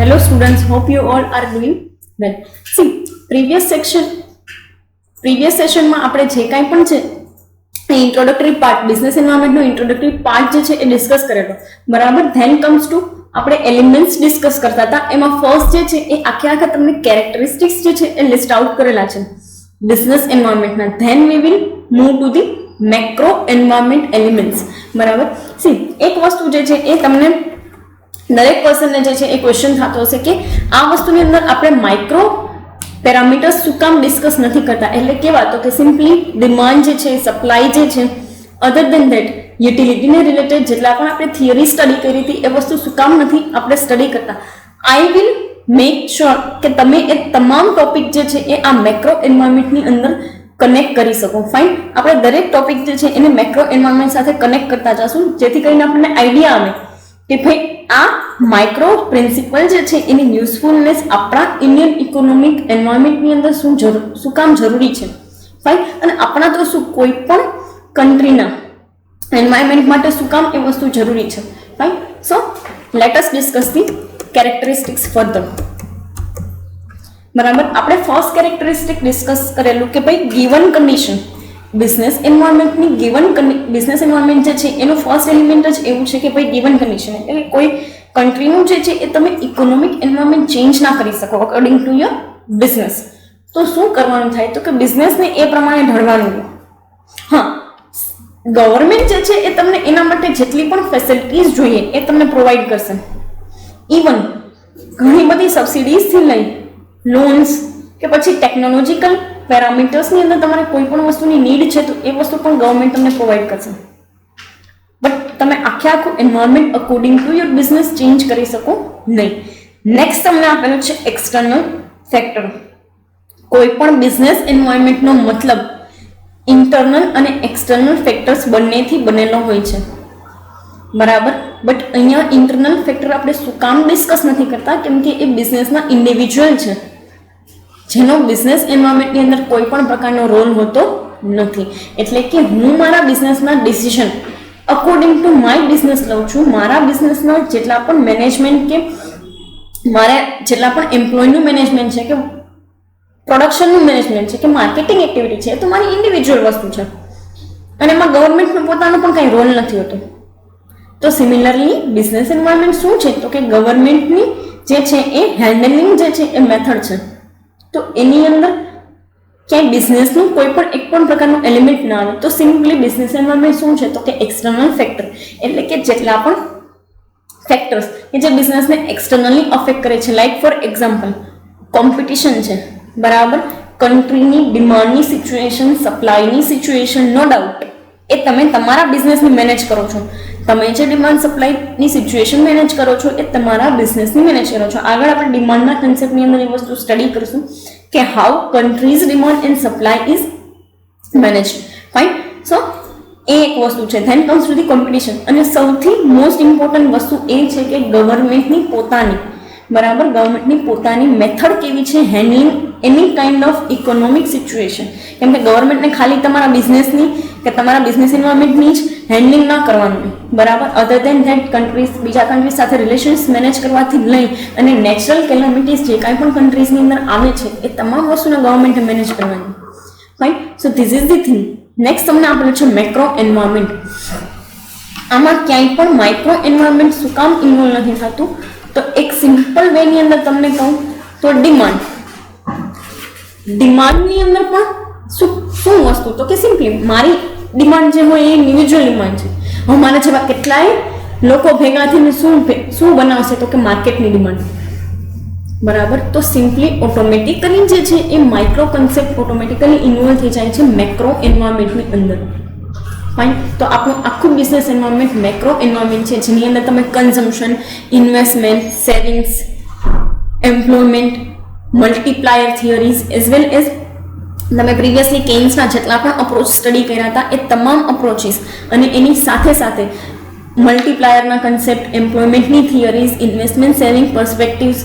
Hello students, hope you all are doing well. See, previous session માં આપણે જે કાંઈ પણ છે ઇન્ટ્રોડક્ટરી પાર્ટ બિઝનેસ એન્વાયરમેન્ટ નો ઇન્ટ્રોડક્ટરી પાર્ટ જે છે એ ડિસ્કસ કરેલો બરાબર. ધેન કમ્સ ટુ આપણે એલિમેન્ટ્સ ડિસ્કસ કરતા હતા. એમાં ફર્સ્ટ જે છે એ આખે તમને કેરેક્ટરિસ્ટિક્સ જે છે એ લિસ્ટ આઉટ કરેલા છે બિઝનેસ એન્વાયરમેન્ટના. Then we will move to the macro environment elements બરાબર. સી, એક વસ્તુ જે છે એ તમને દરેક પર્સનને જે છે એ ક્વેશ્ચન થતો હશે કે આ વસ્તુની અંદર આપણે માઇક્રો પેરામીટર્સ શું કામ ડિસ્કસ નથી કરતા. એટલે કેવા તો કે સિમ્પલી ડિમાન્ડ જે છે, સપ્લાય જે છે, અધર દેન ધેટ યુટિલિટીને રિલેટેડ જેટલા પણ આપણે થિયરી સ્ટડી કરી હતી એ વસ્તુ શું કામ નથી આપણે સ્ટડી કરતા. આઈ વિલ મેક શ્યોર કે તમે એ તમામ ટોપિક જે છે એ આ મેક્રો એન્વાયરમેન્ટની અંદર કનેક્ટ કરી શકો. ફાઇન, આપણે દરેક ટોપિક જે છે એને મેક્રો એન્વાયરમેન્ટ સાથે કનેક્ટ કરતા જશું જેથી કરીને આપણને આઈડિયા આવે કે ભાઈ આ માઇક્રો પ્રિન્સિપલ જે છે એની યુઝફુલનેસ આપણા ઇન્ડિયન ઇકોનોમિક એન્વાયરમેન્ટની અંદર શું કામ જરૂરી છે. ફાઇન, અને આપણા તો શું કોઈ પણ કન્ટ્રીના એન્વાયરમેન્ટ માટે શું કામ એ વસ્તુ જરૂરી છે. Fine, so let us discuss the characteristics further બરાબર. આપણે ફર્સ્ટ કેરેક્ટરિસ્ટિક ડિસ્કસ કરેલું કે ભાઈ ગિવન કન્ડિશન બિઝનેસ એન્વાયરમેન્ટની બિઝનેસ એન્વાયરમેન્ટ જે છે એનું ફર્સ્ટ એલિમેન્ટ જ એવું છે કે ભાઈ ગિવન કન્ડિશન એટલે કોઈ કન્ટ્રીનું જે છે એ તમે ઇકોનોમિક એન્વાયરમેન્ટ ચેન્જ ના કરી શકો અકોર્ડિંગ ટુ યોર બિઝનેસ. તો શું કરવાનું થાય તો કે બિઝનેસને એ પ્રમાણે ઢળવાનું. હા, ગવર્મેન્ટ જે છે એ તમને એના માટે જેટલી પણ ફેસિલિટીઝ જોઈએ એ તમને પ્રોવાઈડ કરશે. ઇવન ઘણી બધી સબસિડીઝથી લઈ લોન્સ કે પછી ટેકનોલોજીકલ પેરામીટર્સની અંદર તમારે કોઈ પણ વસ્તુની નીડ છે તો એ વસ્તુ પણ ગવર્મેન્ટ તમને પ્રોવાઈડ કરશે. બટ તમે આખું environment according to your business change કરી શકો નહીં. નેક્સ્ટ તમને આપેલું છે એક્સટર્નલ ફેક્ટર. કોઈ પણ બિઝનેસ એન્વાયરમેન્ટનો મતલબ ઇન્ટરનલ અને એક્સટર્નલ ફેક્ટર્સ બંનેથી બનેલો હોય છે બરાબર. બટ અહીંયા ઇન્ટરનલ ફેક્ટર આપણે શું કામ ડિસ્કસ નથી કરતા કેમ કે એ બિઝનેસના ઇન્ડિવિજ્યુઅલ છે જેનો બિઝનેસ એન્વાયરમેન્ટની અંદર કોઈ પણ પ્રકારનો રોલ હોતો નથી. એટલે કે હું મારા બિઝનેસના decision according to my business લઉં છું. મારા બિઝનેસના જેટલા પણ મેનેજમેન્ટ કે મારા જેટલા પણ એમ્પ્લોયનું મેનેજમેન્ટ છે કે પ્રોડક્શનનું મેનેજમેન્ટ છે કે માર્કેટિંગ એક્ટિવિટી છે એ તો મારી ઇન્ડિવિજ્યુઅલ વસ્તુ છે અને એમાં ગવર્મેન્ટનો પોતાનો પણ કંઈ રોલ નથી હોતો. તો સિમિલરલી બિઝનેસ એન્વાયરમેન્ટ શું છે તો કે ગવર્મેન્ટની જે છે એ હેન્ડલિંગ જે છે એ મેથડ છે. તો એની અંદર ક્યાંય બિઝનેસનું કોઈ પણ એક પણ પ્રકારનું એલિમેન્ટ ના આવે તો સિમ્પલી બિઝનેસ એન્વાયરમેન્ટ શું છે તો કે એક્સટર્નલ ફેક્ટર એટલે કે જેટલા પણ ફેક્ટર્સ કે જે બિઝનેસને એક્સટર્નલી અફેક્ટ કરે છે. લાઈક ફોર એક્ઝામ્પલ કોમ્પિટિશન છે બરાબર, કન્ટ્રીની ડિમાન્ડની સિચ્યુએશન, સપ્લાયની સિચ્યુએશન, નો ડાઉટ એ તમે તમારા બિઝનેસને મેનેજ કરો છો. તમે જે ડિમાન્ડ સપ્લાયની સિચ્યુએશન મેનેજ કરો છો એ તમારા બિઝનેસની મેનેજ કરો છો. આગળ આપણે ડિમાન્ડના કન્સેપ્ટની અંદર એ વસ્તુ સ્ટડી કરીશું કે how countries demand and supply is manage. Fine, so એ એક વસ્તુ છે. Then comes to the competition અને સૌથી મોસ્ટ ઇમ્પોર્ટન્ટ વસ્તુ એ છે કે ગવર્મેન્ટની પોતાની બરાબર ગવર્મેન્ટની પોતાની મેથડ કેવી છે handling any kind of economic situation. કેમ કે ગવર્મેન્ટને ખાલી તમારા બિઝનેસની કે તમારા બિઝનેસ એન્વાયરમેન્ટની જ હેન્ડલિંગ ના કરવાનું બરાબર. અધર દેન ધેટ કન્ટ્રીઝ બીજા કન્ટ્રીઝ સાથે રિલેશન્સ મેનેજ કરવાથી લઈ અને નેચરલ કેલામિટીઝ જે કાંઈ પણ કન્ટ્રીઝની અંદર આવે છે એ તમામ વસ્તુને ગવર્મેન્ટે મેનેજ કરવાની. Fine, so this is the thing. Next તમને આપેલું છે મેક્રો એન્વાયરમેન્ટ. આમાં ક્યાંય પણ માઇક્રો એન્વાયરમેન્ટ શું કામ ઇન્વોલ્વ નથી થતું તો એક સિમ્પલ વેની અંદર તમને કહું તો ડિમાન્ડની અંદર પણ શું વસ્તુ તો કે સિમ્પલી મારી ડિમાન્ડ જે હોય એ ઇન્ડિવિજ્યુઅલ ડિમાન્ડ છે. હવે મારા જેવા કેટલાય લોકો ભેગા થઈને શું બનાવશે તો કે માર્કેટની ડિમાન્ડ બરાબર. તો સિમ્પલી ઓટોમેટિકલી જે છે એ માઇક્રો કન્સેપ્ટ ઓટોમેટિકલી ઇન્વોલ્વ થઈ જાય છે મેક્રો એન્વાયરમેન્ટની અંદર. ફાઇન, તો આપણું આખું બિઝનેસ એન્વાયરમેન્ટ મેક્રો એન્વાયરમેન્ટ છે જેની અંદર તમે consumption, investment, savings, employment, multiplier theories as well as તમે પ્રીવિયસલી કેન્સના જેટલા પણ અપ્રોચ સ્ટડી કર્યા હતા એ તમામ અપ્રોચીસ અને એની સાથે સાથે મલ્ટીપ્લાયરના કન્સેપ્ટ, એમ્પ્લોયમેન્ટની થિયરીઝ, ઇન્વેસ્ટમેન્ટ સેવિંગ પર્સપેક્ટિવ્સ,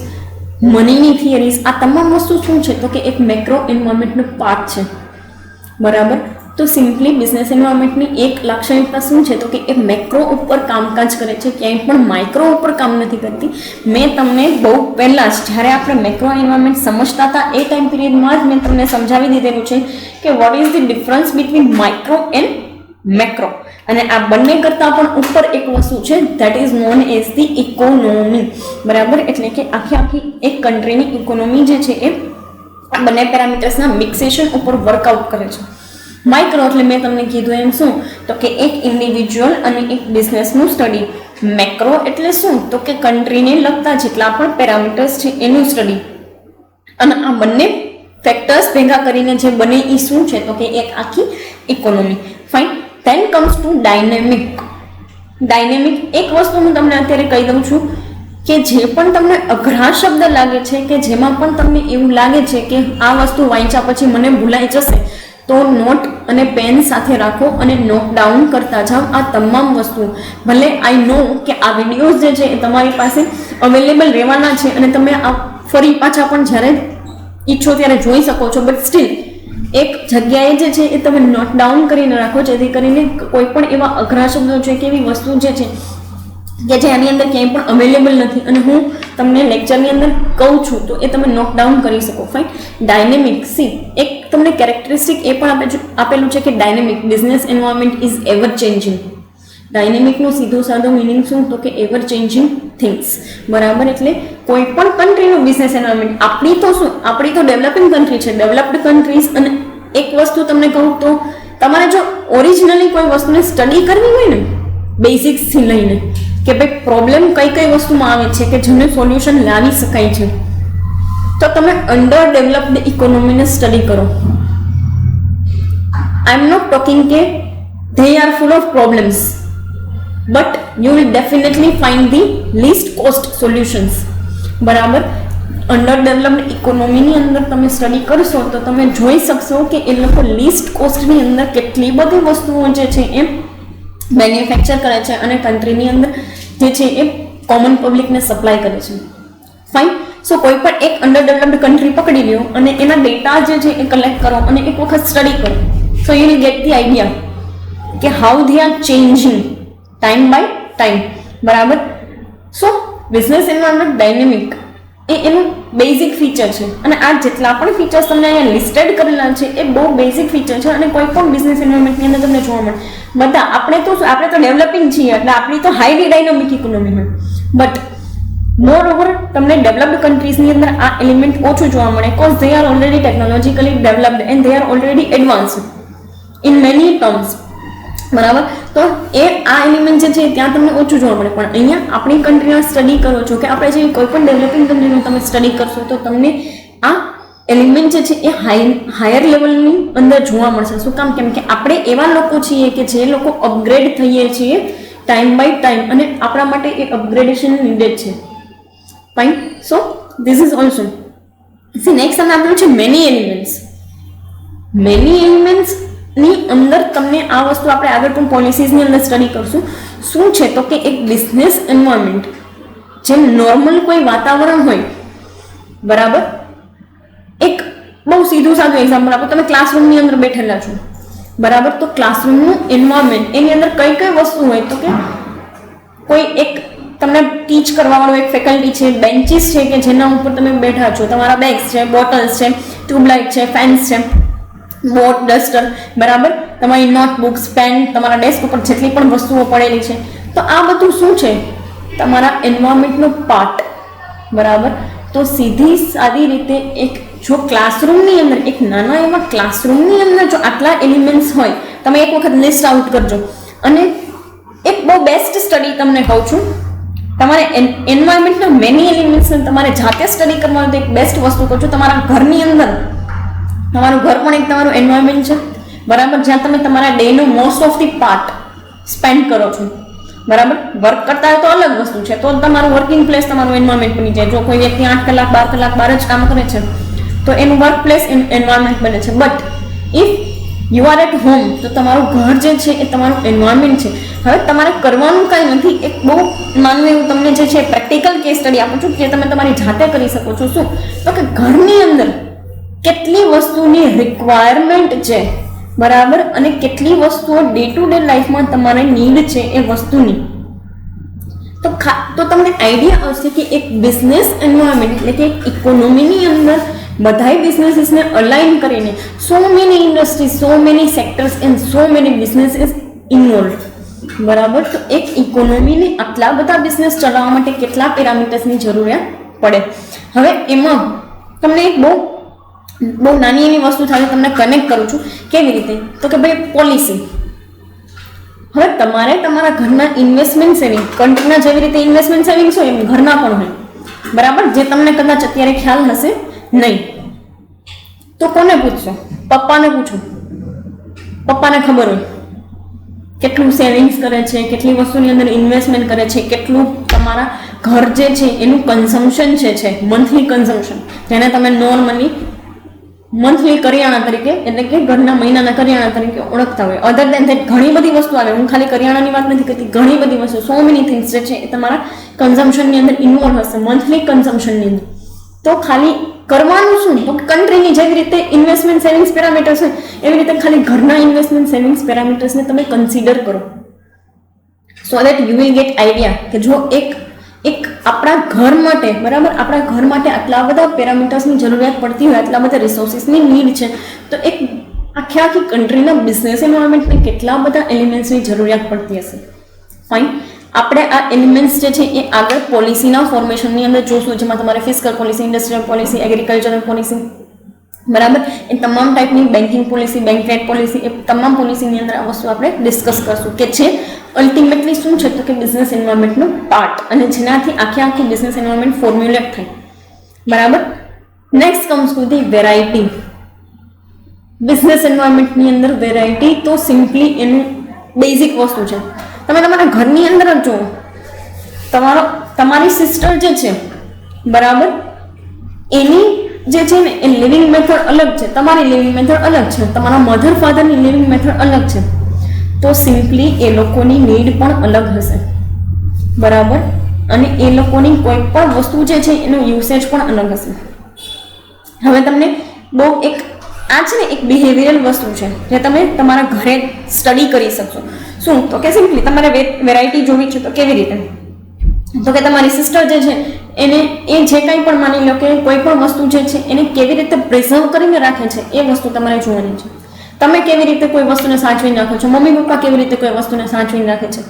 મનીની થિયરીઝ આ તમામ વસ્તુ શું છે તો કે એક મેક્રો એન્વાયરમેન્ટનો પાર્ટ છે બરાબર. તો સિમ્પલી બિઝનેસ એન્વાયરમેન્ટની એક લાક્ષણિકતા શું છે તો કે એ મેક્રો ઉપર કામકાજ કરે છે, ક્યાંય પણ માઇક્રો ઉપર કામ નથી કરતી. મેં તમને બહુ પહેલાં જ જ્યારે આપણે મેક્રો એન્વાયરમેન્ટ સમજતા હતા એ ટાઈમ પિરિયડમાં જ મેં તમને સમજાવી દીધેલું છે કે what is the difference between micro and macro. અને આ બંને કરતાં પણ ઉપર એક વસ્તુ છે that is known as the economy. બરાબર, એટલે કે આખી એક કન્ટ્રીની ઇકોનોમી જે છે એ બંને પેરામીટર્સના મિક્સેશન ઉપર વર્કઆઉટ કરે છે. માઇક્રો એટલે મેં તમને કીધું એમ શું તો કે એક ઇન્ડિવિજ્યુઅલ અને એક બિઝનેસનું સ્ટડી. મેક્રો એટલે શું તો કે કન્ટ્રીને લગતા જેટલા પણ પેરામીટર્સ છે એનું સ્ટડી. અને આ બંને ફેક્ટર્સ ભેગા કરીને જે બને એ શું છે તો કે એક આખી economy. Fine. Then comes to dynamic. Dynamic એક વસ્તુ હું તમને અત્યારે કહી દઉં છું કે જે પણ તમને અઘરા શબ્દ લાગે છે કે જેમાં પણ તમને એવું લાગે છે કે આ વસ્તુ વાંચ્યા પછી મને ભૂલાઈ જશે તો નોટ અને પેન સાથે રાખો અને નોટ ડાઉન કરતા જાઓ આ તમામ વસ્તુ. ભલે આઈ નો કે આ વિડીયોઝ જે છે એ તમારી પાસે અવેલેબલ રહેવાના છે અને તમે આ ફરી પાછા પણ જ્યારે ઈચ્છો ત્યારે જોઈ શકો છો, બટ સ્ટીલ એક જગ્યાએ જે છે એ તમે નોટ ડાઉન કરીને રાખો જેથી કરીને કોઈ પણ એવા અઘરા શબ્દો છે કે એવી વસ્તુ જે છે કે જે આની અંદર ક્યાંય પણ અવેલેબલ નથી અને હું તમને લેક્ચરની અંદર કહું છું તો એ તમે નોટ ડાઉન કરી શકો. ફાઇન. ડાયનેમિક સી એક તમને કેરેક્ટરિસ્ટિક એ પણ આપેલું છે કે dynamic business environment is ever changing. ડાયનેમિકનું સીધું સાદું મિનિંગ શું તો કે એવર ચેન્જિંગ થિંગ્સ. બરાબર, એટલે કોઈ પણ કન્ટ્રીનું બિઝનેસ એન્વાયરમેન્ટ આપણી તો શું આપણી તો ડેવલપિંગ કન્ટ્રી છે, ડેવલપ્ડ કન્ટ્રીઝ. અને એક વસ્તુ તમને કહું તો તમારે જો ઓરિજિનલી કોઈ વસ્તુને સ્ટડી કરવી હોય ને બેઝિક્સથી લઈને કે ભાઈ પ્રોબ્લેમ કઈ કઈ વસ્તુમાં આવે છે કે જેનું સોલ્યુશન લાવી શકાય છે તો તમે અંડર ડેવલપ્ડ ઇકોનોમીને સ્ટડી કરો. આઈ એમ નોટ ટોકિંગ કે they are full of problems but you will definitely find the least cost solutions. બરાબર, અંડર ડેવલપ્ડ ઇકોનોમીની અંદર તમે સ્ટડી કરશો તો તમે જોઈ શકશો કે એ લોકો લીસ્ટ કોસ્ટની અંદર કેટલી બધી વસ્તુઓ જે છે એ મેન્યુફેક્ચર કરે છે અને કન્ટ્રીની અંદર જે છે એ કોમન પબ્લિકને સપ્લાય કરે છે. ફાઇન. સો કોઈ પણ એક અંડર ડેવલપ્ડ કન્ટ્રી પકડી લ્યો અને એના ડેટા જે છે એ કલેક્ટ કરો અને એક વખત સ્ટડી કરો so you will get the idea કે how they are changing time by time. બરાબર. સો બિઝનેસ એન્વાયરમેન્ટ ડાયનેમિક એ એનું બેઝિક ફીચર છે અને આ જેટલા પણ ફીચર્સ તમને અહીંયા લિસ્ટેડ કરેલા છે એ બહુ બેઝિક ફીચર છે અને કોઈ પણ બિઝનેસ એન્વાયરમેન્ટની અંદર તમને જોવા મળે. બધા આપણે તો ડેવલપિંગ છીએ એટલે આપણી તો હાઈલી ડાયનેમિક ઇકોનોમી હોય બટ મોર ઓવર તમને ડેવલપ્ડ કન્ટ્રીઝની અંદર આ એલિમેન્ટ ઓછું જોવા મળે cause they are already technologically developed and they are already advanced in many terms. બરાબર, તો એ આ એલિમેન્ટ જે છે ત્યાં તમને ઓછું જોવા મળે પણ અહીંયા આપણી કન્ટ્રીના સ્ટડી કરો છો કે આપણે જે કોઈ પણ ડેવલપિંગ કન્ટ્રીનું તમે સ્ટડી કરશો તો તમને આ એલિમેન્ટ જે છે એ હાયર લેવલની અંદર જોવા મળશે. શું કામ? કેમ કે આપણે એવા લોકો છીએ કે જે લોકો અપગ્રેડ થઈએ છીએ ટાઈમ બાય ટાઈમ અને આપણા માટે એ અપગ્રેડેશન નીડેડ છે. Fine. So this is also C next તમને આપેલું છે મેની એલિમેન્ટ્સ. મેની એલિમેન્ટ્સ ની અંદર તમને આ વસ્તુ આપણે આગળ પણ પોલિસીઝની અંદર સ્ટડી કરશું. શું છે તો કે એક બિઝનેસ એન્વાયરમેન્ટ જેમ નોર્મલ કોઈ વાતાવરણ હોય. બરાબર, એક બહુ સીધું સાદું એક્ઝામ્પલ આપો. તમે ક્લાસરૂમની અંદર બેઠેલા છો. બરાબર, તો ક્લાસરૂમનું એન્વાયરમેન્ટ એની અંદર કઈ કઈ વસ્તુ હોય તો કે કોઈ એક તમને ટીચ કરવાવાળો એક ફેકલ્ટી છે, બેન્ચીસ છે કે જેના ઉપર તમે બેઠા છો, તમારા બેગ્સ છે, બોટલ્સ છે, ટ્યુબલાઇટ છે, ફેન્સ છે, બોર્ડ, ડસ્ટર. બરાબર, તમારી નોટબુક્સ, પેન, તમારા ડેસ્ક ઉપર જેટલી પણ વસ્તુઓ પડેલી છે તો આ બધું શું છે તમારા એન્વાયરમેન્ટનો પાર્ટ. બરાબર, તો સીધી સાદી રીતે એક જો ક્લાસરૂમની અંદર એક નાના એવા ક્લાસરૂમની અંદર જો આટલા એલિમેન્ટ્સ હોય તમે એક વખત લિસ્ટ આઉટ કરજો. અને એક બહુ બેસ્ટ સ્ટડી તમને કહું છું, તમારે એન્વાયરમેન્ટના મેની એલિમેન્ટ્સને તમારે જાતે સ્ટડી કરવાનું તો એક બેસ્ટ વસ્તુ કહું છું. તમારા ઘરની અંદર તમારું ઘર પણ એક તમારું એન્વાયરમેન્ટ છે. બરાબર, જ્યાં તમે તમારા ડેનો most of the part spend કરો છો. બરાબર, વર્ક કરતા હોય તો અલગ વસ્તુ છે, તો તમારું વર્કિંગ પ્લેસ તમારું એન્વાયરમેન્ટ બની જાય. જો કોઈ વ્યક્તિ 8 કલાક 12 કલાક બહાર જ કામ કરે છે તો એનું વર્ક પ્લેસ એન્વાયરમેન્ટ બને છે. But if you are at home તો તમારું ઘર જે છે એ તમારું એન્વાયરમેન્ટ છે. હવે તમારે કરવાનું કાંઈ નથી. એક બહુ માનવું એવું તમને જે છે પ્રેક્ટિકલ કેસ સ્ટડી આપું છું જે તમે તમારી જાતે કરી શકો છો. શું તો કે ઘરની અંદર કેટલી વસ્તુની રિક્વાયરમેન્ટ છે બરાબર, અને કેટલી વસ્તુઓ ડે ટુ ડે લાઈફમાં તમારે નીડ છે એ વસ્તુની, તો તમને આઈડિયા આવશે કે એક બિઝનેસ એન્વાયરમેન્ટ એટલે કે ઇકોનોમીની અંદર બધાય બિઝનેસીસને અલાઇન કરીને so many industries, so many sectors and so many businesses involve. બરાબર, તો એક ઇકોનોમીની આટલા બધા બિઝનેસ ચલાવવા માટે કેટલા પેરામીટર્સની જરૂરિયાત પડે. હવે એમાં તમને એક બહુ નાની એવી વસ્તુ સાથે તમને કનેક્ટ કરું છું. કેવી રીતે? તો કે ભાઈ પોલિસી. હવે તમારે તમારા ઘરના ઇન્વેસ્ટમેન્ટ સેવિંગ, કન્ટ્રીના જેવી રીતે ઇન્વેસ્ટમેન્ટ સેવિંગ્સ હોય એમ ઘરના પણ હોય. બરાબર, જે તમને કદાચ અત્યારે ખ્યાલ હશે નહીં. તો કોને પૂછશો? પપ્પાને પૂછો. પપ્પાને ખબર હોય કેટલું સેવિંગ્સ કરે છે, કેટલી વસ્તુની અંદર ઇન્વેસ્ટમેન્ટ કરે છે, કેટલું તમારા ઘર જે છે એનું કન્ઝમ્પશન છે મંથલી કન્ઝમ્પશન, જેને તમે નોર્મલી મંથલી કરિયાણા તરીકે એટલે કે ઘરના મહિનાના કરિયાણા તરીકે ઓળખતા હોય. અધર દેન ધેટ ઘણી બધી વસ્તુ આવે. હું ખાલી કરિયાણાની વાત નથી કરતી, ઘણી બધી વસ્તુ, સો મેની થિંગ્સ જે છે એ તમારા કન્ઝમ્પશનની અંદર ઇન્વોલ્વ હશે, મંથલી કન્ઝમ્પશનની અંદર. તો ખાલી કરવાનું શું? તો કન્ટ્રીની જેવી રીતે ઇન્વેસ્ટમેન્ટ સેવિંગ્સ પેરામીટર્સ હોય એવી રીતે ખાલી ઘરના ઇન્વેસ્ટમેન્ટ સેવિંગ્સ પેરામીટર્સને તમે કન્સિડર કરો, so that you will gate idea કે જો એક આપણા ઘર માટે, બરાબર, આપણા ઘર માટે આટલા બધા પેરામીટર્સની જરૂરિયાત પડતી હોય, આટલા બધા રિસોર્સિસની નીડ છે, તો એક આખી કન્ટ્રીના બિઝનેસ એન્વાયરમેન્ટને કેટલા બધા એલિમેન્ટ્સની જરૂરિયાત પડતી હશે. ફાઇન, આપણે આ એલિમેન્ટ્સ જે છે એ આગળ પોલિસીના ફોર્મેશનની અંદર જોશું, જેમાં તમારે fiscal policy, industrial policy, agricultural policy, બરાબર, એ તમામ ટાઈપની banking policy, bank trade policy, એ તમામ પોલિસીની અંદર આ વસ્તુ આપણે ડિસ્કસ કરશું કે છે અલ્ટિમેટલી શું છે તો કે બિઝનેસ એન્વાયરમેન્ટનું પાર્ટ, અને જેનાથી આખી બિઝનેસ એન્વાયરમેન્ટ ફોર્મ્યુલેટ થાય. બરાબર, next comes to the variety. Business એન્વાયરમેન્ટની અંદર વેરાયટી તો સિમ્પલી એનું બેઝિક વસ્તુ છે. તમે તમારા ઘરની અંદર જ જુઓ, તમારી સિસ્ટર જે છે, બરાબર, એની જે છે ને એ લિવિંગ મેથડ અલગ છે, તમારી લિવિંગ મેથડ અલગ છે, તમારા મધર ફાધરની લિવિંગ મેથડ અલગ છે, તો સિમ્પલી એ લોકોની નીડ પણ અલગ હશે. બરાબર, અને એ લોકોની કોઈ પણ વસ્તુ જે છે એનો યુસેજ પણ અલગ હશે. હવે તમને બહુ આ છે ને એક બિહેવિયરલ વસ્તુ છે જે તમે તમારા ઘરે સ્ટડી કરી શકશો. શું? તો કે સિમ્પલી તમારે વેરાયટી જોવી છે તો કેવી રીતે? તો કે તમારી સિસ્ટર જે છે એને એ જે કંઈ પણ માની લો કે કોઈ પણ વસ્તુ જે છે એને કેવી રીતે પ્રિઝર્વ કરીને રાખે છે એ વસ્તુ તમારે જોવાની છે. તમે કેવી રીતે કોઈ વસ્તુને સાચવીને રાખો છો, મમ્મી પપ્પા કેવી રીતે કોઈ વસ્તુને સાચવીને રાખે છે,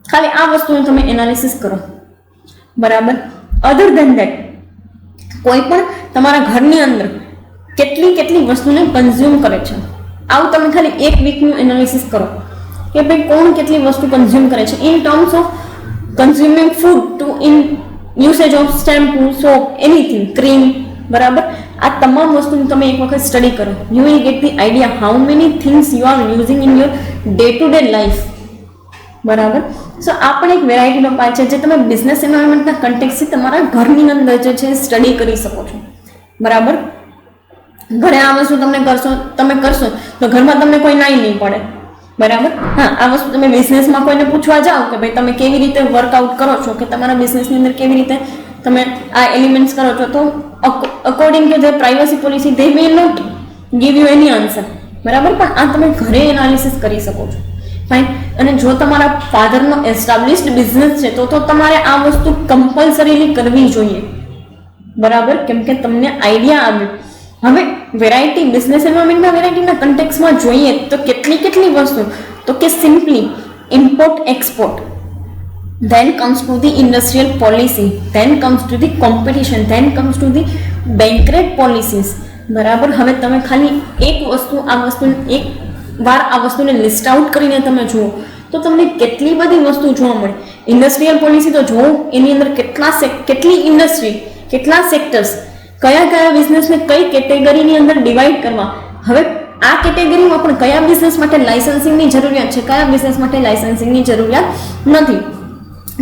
ખાલી આ વસ્તુનું તમે એનાલિસિસ કરો. બરાબર, અધર ધેન ધેટ કોઈ પણ તમારા ઘરની અંદર કેટલી વસ્તુને કન્ઝ્યુમ કરે છે, આવું તમે ખાલી એક વીકનું એનાલિસિસ કરો કે ભાઈ કોણ કેટલી વસ્તુ કન્ઝ્યુમ કરે છે in terms of consuming food to in usage of shampoo, soap, anything, cream. બરાબર, આ તમામ વસ્તુની તમે એક વખત સ્ટડી કરો. You will get the idea how many things you are using in your day to day life. બરાબર, so આ પણ એક વેરાયટીનો પાર્ટ છે જે તમે બિઝનેસ એન્વાયરમેન્ટના કન્ટેક્સથી તમારા ઘરની અંદર જે છે સ્ટડી કરી શકો છો. બરાબર, ઘરે આ વસ્તુ તમે કરશો તો ઘરમાં તમને કોઈ નાઈ નહીં પડે. બરાબર, હા, આ વસ્તુ તમે બિઝનેસમાં કોઈને પૂછવા જાઓ કે ભાઈ તમે કેવી રીતે વર્કઆઉટ કરો છો, કે તમારા બિઝનેસની અંદર કેવી રીતે તમે આ એલિમેન્ટ્સ કરો છો, તો according to the privacy policy they will not give you any answer. બરાબર, પણ આ તમે ઘરે એનાલિસિસ કરી શકો છો. ફાઇન, અને જો તમારા ફાધરનો એસ્ટાબ્લિશ્ડ બિઝનેસ છે તો તમારે આ વસ્તુ કમ્પલસરીલી કરવી જોઈએ. બરાબર, કેમ કે તમને આઈડિયા આવ્યો. હવે વેરાયટી, બિઝનેસ એન્વાયરમેન્ટના વેરાયટીના કન્ટેક્સમાં જોઈએ તો કેટલી વસ્તુ, તો કે simply import export, then comes to the industrial policy, then comes to the competition, then comes to the bank rate policies. બરાબર, હવે તમે ખાલી એક વાર આ વસ્તુને લિસ્ટ આઉટ કરીને તમે જુઓ તો તમને કેટલી બધી વસ્તુ જોવા મળે. ઇન્ડસ્ટ્રીયલ પોલિસી તો જુઓ, એની અંદર કેટલી ઇન્ડસ્ટ્રી, કેટલા સેક્ટર્સ, કયા બિઝનેસને કઈ કેટેગરીની અંદર ડિવાઈડ કરવા. હવે આ કેટેગરીમાં પણ કયા બિઝનેસ માટે લાયસન્સિંગની જરૂરિયાત છે, કયા બિઝનેસ માટે લાયસન્સિંગની જરૂરિયાત નથી,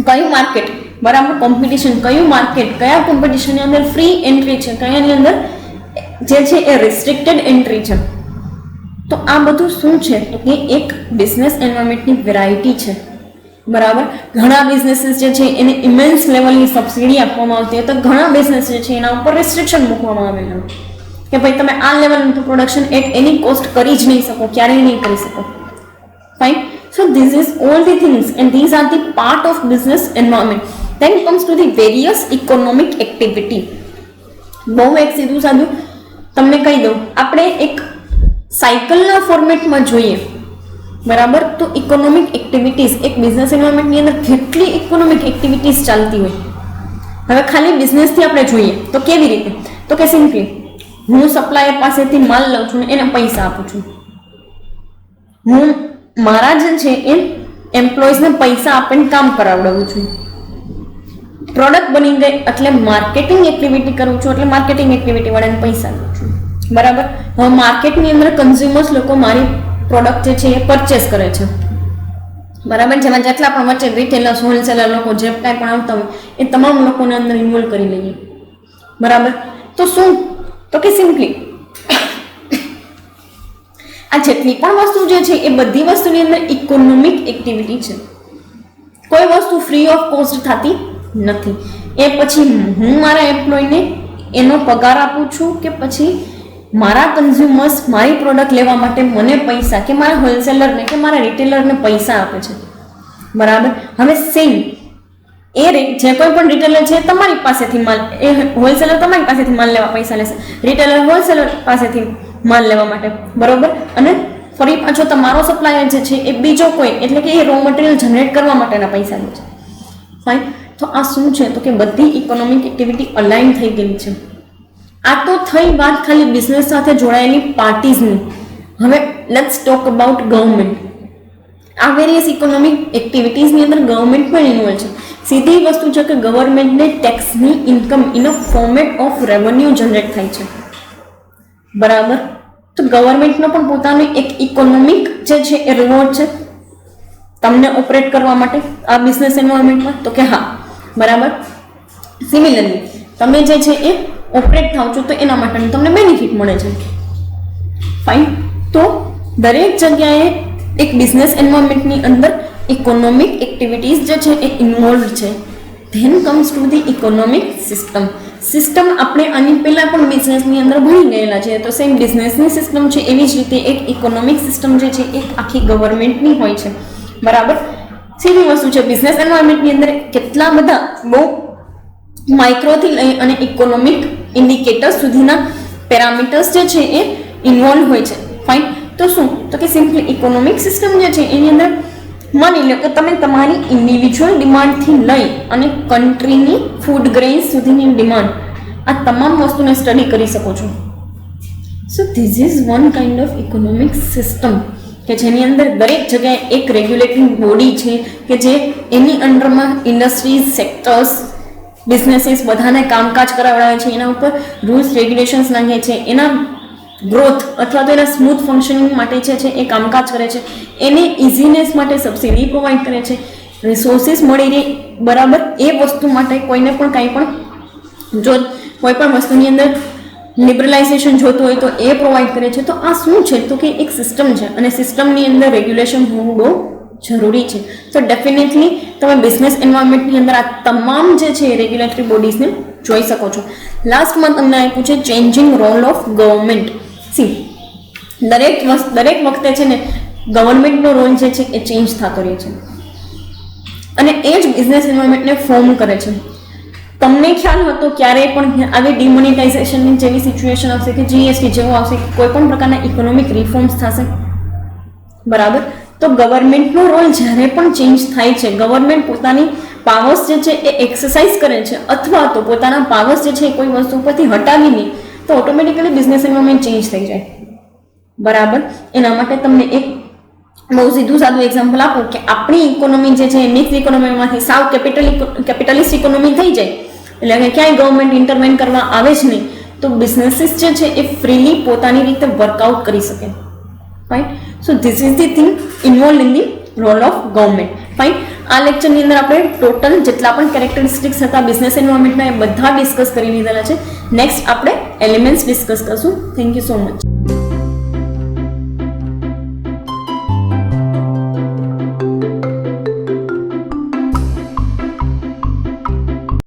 કયું માર્કેટ, બરાબર, કોમ્પિટિશન, કયું માર્કેટ, કયા કોમ્પિટિશનની અંદર ફ્રી એન્ટ્રી છે, કયાની અંદર જે છે એ રિસ્ટ્રિક્ટેડ એન્ટ્રી છે. તો આ બધું શું છે તો કે એક બિઝનેસ એન્વાયરમેન્ટની વેરાયટી છે. બરાબર, ઘણા બિઝનેસીસ જે છે એને ઇમેન્સ લેવલની સબસિડી આપવામાં આવતી હોય તો ઘણા બિઝનેસ જે છે એના ઉપર રેસ્ટ્રિક્શન મૂકવામાં આવેલા. કે ભાઈ તમે આ લેવલનું તો પ્રોડક્શન એટ એની કોસ્ટ કરી જ નહીં શકો, ક્યારેય નહીં કરી શકો. Fine. So this is all the things and these are the part of business environment. Then comes to the various economic activity. બહુ એક સીધું સાધું તમને કહી દઉં, આપણે એક સાયકલના ફોર્મેટમાં જોઈએ, બરાબર? તો ઇકોનોમિક એક્ટિવિટીઝ એક બિઝનેસ એન્વાયરમેન્ટની અંદર કેટલી ઇકોનોમિક એક્ટિવિટીઝ ચાલતી હોય. હવે ખાલી બિઝનેસથી આપણે જોઈએ તો કેવી રીતે? તો કે સિમ્પલી હું સપ્લાયર પાસેથી માલ લઉં છું ને એને પૈસા આપું છું. હું મારા જે છે એ એમ્પ્લોઈઝને પૈસા આપીને કામ કરાવડાવું છું. પ્રોડક્ટ બની ગઈ એટલે માર્કેટિંગ એક્ટિવિટી કરું છું, એટલે માર્કેટિંગ એક્ટિવિટી વાળાને પૈસા લઉં છું, બરાબર? હવે માર્કેટની અંદર કન્ઝ્યુમર્સ લોકો મારી પ્રોડક્ટ જે છે એ પરચેસ કરે છે, બરાબર? જેમાં જેટલા પણ વચ્ચે રિટેલર્સ, હોલસેલર લોકો જે કાંઈ પણ આવતા હોય એ તમામ લોકોને અંદર ઇન્વોલ્વ કરી લઈએ, બરાબર? તો શું? તો કે સિમ્પલી આ જેટલી પણ વસ્તુ જે છે એ બધી વસ્તુની અંદર ઇકોનોમિક એક્ટિવિટી છે. કોઈ વસ્તુ ફ્રી ઓફ કોસ્ટ થતી નથી. એ પછી હું મારા એમ્પ્લોયને એનો પગાર આપું છું કે પછી મારા કન્ઝ્યુમર્સ મારી પ્રોડક્ટ લેવા માટે મને પૈસા, કે મારા હોલસેલરને કે મારા રિટેલરને પૈસા આપે છે, બરાબર? હવે સેમ એ જે કોઈ પણ રિટેલર છે તમારી પાસેથી માલ, એ હોલસેલર તમારી પાસેથી માલ લેવા પૈસા લેશે, રિટેલર હોલસેલર પાસેથી માલ લેવા માટે, બરોબર? અને ફરી પાછો તમારો સપ્લાયર જે છે એ બીજો કોઈ, એટલે કે એ રો મટીરિયલ જનરેટ કરવા માટેના પૈસા લે છે. ફાઇન. તો આ શું છે? તો કે બધી ઇકોનોમિક એક્ટિવિટી અલાઇન થઈ ગયેલી છે. આ તો થઈ વાત ખાલી બિઝનેસ સાથે જોડાયેલી પાર્ટીઝની. હવે લેટ્સ ટોક અબાઉટ ગવર્મેન્ટ. આ વેરિયસ ઇકોનોમિક એક્ટિવિટીઝની અંદર ગવર્મેન્ટ પણ ઇન્વોલ્વ છે. સીધી વસ્તુ છે કે ગવર્મેન્ટને ટેક્સની income in a format of revenue generate થાય છે, બરાબર? તો ગવર્મેન્ટનો પણ પોતાનો એક ઇકોનોમિક જે છે એ રિવોર્ડ છે તમને ઓપરેટ કરવા માટે આ બિઝનેસ એન્વાયરમેન્ટમાં. તો કે હા, બરાબર. સિમિલરલી તમે જે છે એ ઓપરેટ થાવ છો તો એના માટેનું તમને બેનિફિટ મળે છે. ફાઇન. તો દરેક જગ્યાએ એક બિઝનેસ એન્વાયરમેન્ટની અંદર ઇકોનોમિક એક્ટિવિટીઝ જે છે એ ઇન્વોલ્વ છે. Then comes to the economic system. System આપણે આની પહેલાં પણ બિઝનેસની અંદર ભણી ગયેલા છે. તો સેમ બિઝનેસની સિસ્ટમ છે એવી જ રીતે એક ઇકોનોમિક સિસ્ટમ જે છે એક આખી ગવર્મેન્ટની હોય છે, બરાબર? સીધી વસ્તુ છે, બિઝનેસ એન્વાયરમેન્ટની અંદર કેટલા બધા બહુ માઇક્રોથી લઈ અને ઇકોનોમિક ઇન્ડિકેટર્સ સુધીના પેરામીટર્સ જે છે એ ઇન્વોલ્વ હોય છે. ફાઇન. તો શું? તો કે સિમ્પલી ઇકોનોમિક સિસ્ટમ જે છે એની અંદર માની લો કે તમે તમારી ઇન્ડિવિજ્યુઅલ ડિમાન્ડથી લઈ અને કન્ટ્રીની ફૂડ ગ્રેન્સ સુધીની ડિમાન્ડ, આ તમામ વસ્તુને સ્ટડી કરી શકો છો. સો this is one kind of economic system કે જેની અંદર દરેક જગ્યાએ એક રેગ્યુલેટિંગ બોડી છે કે જે એની અંડરમાં ઇન્ડસ્ટ્રીઝ, સેક્ટર્સ, બિઝનેસીસ બધાને કામકાજ કરાવડાવે છે, એના ઉપર રૂલ્સ રેગ્યુલેશન્સ નાખે છે, એના ગ્રોથ અથવા તો એના સ્મૂથ ફંક્શનિંગ માટે છે એ કામકાજ કરે છે, એને ઇઝીનેસ માટે સબસિડી પ્રોવાઈડ કરે છે, રિસોર્સિસ મળી રહે, બરાબર? એ વસ્તુ માટે કોઈને પણ કાંઈ પણ જો કોઈ પણ વસ્તુની અંદર લિબરલાઇઝેશન જોતું હોય તો એ પ્રોવાઈડ કરે છે. તો આ શું છે? તો કે એક સિસ્ટમ છે અને સિસ્ટમની અંદર રેગ્યુલેશન હોવું બહુ જરૂરી છે. તો ડેફિનેટલી તમે બિઝનેસ એન્વાયરમેન્ટની અંદર આ તમામ જે છે રેગ્યુલેટરી બોડીઝને જોઈ શકો છો. લાસ્ટમાં તમને આપ્યું છે changing role of government. See દરેક વખતે છે ને ગવર્મેન્ટનો રોલ જે છે એ ચેન્જ થતો રહે છે અને એ જ બિઝનેસ એન્વાયરમેન્ટને ફોર્મ કરે છે. તમને ખ્યાલ હતો ક્યારેય પણ આવી ડિમોનિટાઇઝેશનની જેવી સિચ્યુએશન આવશે કે જીએસટી જેવું આવશે, કોઈ પણ પ્રકારના ઇકોનોમિક રિફોર્મ્સ થશે, બરાબર? તો ગવર્મેન્ટનો રોલ જ્યારે પણ ચેન્જ થાય છે, ગવર્મેન્ટ પોતાની પાવર્સ જે છે એ એક્સરસાઇઝ કરે છે અથવા તો પોતાના પાવર્સ જે છે કોઈ વસ્તુ પરથી હટાવીને, તો ઓટોમેટિકલી બિઝનેસ એન્વાયરમેન્ટ ચેન્જ થઈ જાય, બરાબર? એના માટે તમને એક બહુ સીધું સાદું એક્ઝામ્પલ આપું કે આપણી ઇકોનોમી જે છે મિક્સ ઇકોનોમીમાંથી સાવ કેપિટલિસ્ટ ઇકોનોમી થઈ જાય એટલે કે ક્યાંય ગવર્મેન્ટ ઇન્ટરવેન કરવા આવે જ નહીં, તો બિઝનેસીસ જે છે એ ફ્રીલી પોતાની રીતે વર્કઆઉટ કરી શકે. Fine. So this is the thing involve in the role of government. Fine. આ લેક્ચરની અંદર આપણે ટોટલ જેટલા પણ કેરેક્ટરિસ્ટિક્સ હતા બિઝનેસ એન્વાયરમેન્ટના એ બધા ડિસ્કસ કરી લીધેલા છે. નેક્સ્ટ આપણે એલિમેન્ટ્સ ડિસ્કસ કરશું. Thank you so much.